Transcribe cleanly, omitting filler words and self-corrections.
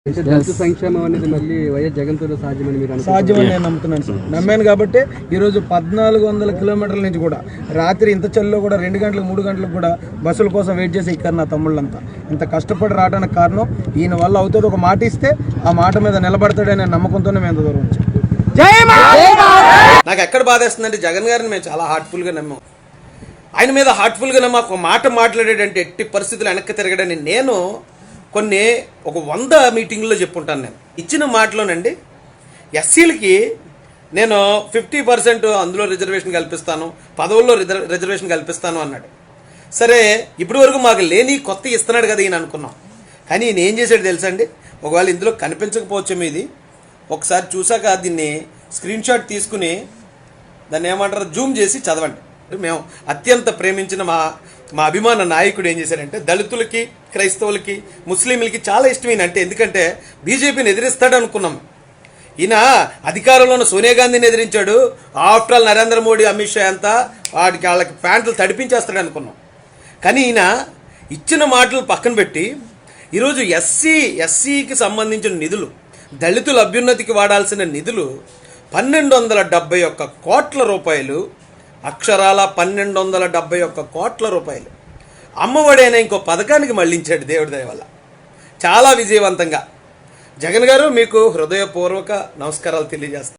దళిత సంక్షేమం అనేది మళ్ళీ వైఎస్ జగన్ తో సాధ్యమని మీరు సాధ్యమని నేను నమ్ముతున్నాను సార్. నమ్మాను కాబట్టి ఈరోజు 1400 కిలోమీటర్ల నుంచి కూడా రాత్రి ఇంత చలిలో కూడా 2 గంటలకు 3 గంటలకు కూడా బస్సుల కోసం వెయిట్ చేసి ఇక్కడ నా తమ్ముళ్ళంతా ఇంత కష్టపడి రావడానికి కారణం ఈయన వల్ల అవుతుంది. ఒక మాట ఇస్తే ఆ మాట మీద నిలబడతాడనే నమ్మకంతోనే మేము ఎంత దూరం వచ్చాం. నాకు ఎక్కడ బాధేస్తుందంటే జగన్ గారిని మేము చాలా హార్ట్ఫుల్గా నమ్మాం. ఆయన మీద హార్ట్ఫుల్గా నమ్మ ఒక మాట మాట్లాడేటంటే ఎట్టి పరిస్థితులు వెనక్కి తిరగడని నేను ఒక 100 మీటింగ్లో చెప్పుంటాను. నేను ఇచ్చిన మాటలోనండి ఎస్సీలకి నేను 50% అందులో రిజర్వేషన్ కల్పిస్తాను, పదవుల్లో రిజర్వేషన్ కల్పిస్తాను అన్నాడు. సరే ఇప్పటి వరకు మాకు లేని కొత్త ఇస్తున్నాడు కదా ఈయన అనుకున్నాం. కానీ ఈయన ఏం చేశాడు తెలుసా అండి? ఒకవేళ ఇందులో కనిపించకపోవచ్చు మీది ఒకసారి చూసాక దీన్ని స్క్రీన్ షాట్ తీసుకుని దాన్ని ఏమంటారు జూమ్ చేసి చదవండి. మేము అత్యంత ప్రేమించిన మా అభిమాన నాయకుడు ఏం చేశారంటే దళితులకి, క్రైస్తవులకి, ముస్లింలకి చాలా ఇష్టమైన అంటే ఎందుకంటే బీజేపీని ఎదిరిస్తాడు అనుకున్నాం. ఈయన అధికారంలో ఉన్న సోనియా గాంధీని ఎదిరించాడు. ఆఫ్టర్ ఆల్ నరేంద్ర మోడీ, అమిత్ షా అంతా వాళ్ళకి ప్యాంట్లు తడిపించేస్తాడు అనుకున్నాం. కానీ ఈయన ఇచ్చిన మాటలు పక్కన పెట్టి ఈరోజు ఎస్సీకి సంబంధించిన నిధులు, దళితుల అభ్యున్నతికి వాడాల్సిన నిధులు 1271 కోట్ల రూపాయలు, అక్షరాల 1271 కోట్ల రూపాయలు అమ్మఒడి అనే ఇంకో పథకానికి మళ్లించాడు దేవుడి దయ వల్ల చాలా విజయవంతంగా. జగన్ గారు మీకు హృదయపూర్వక నమస్కారాలు తెలియజేస్తాను.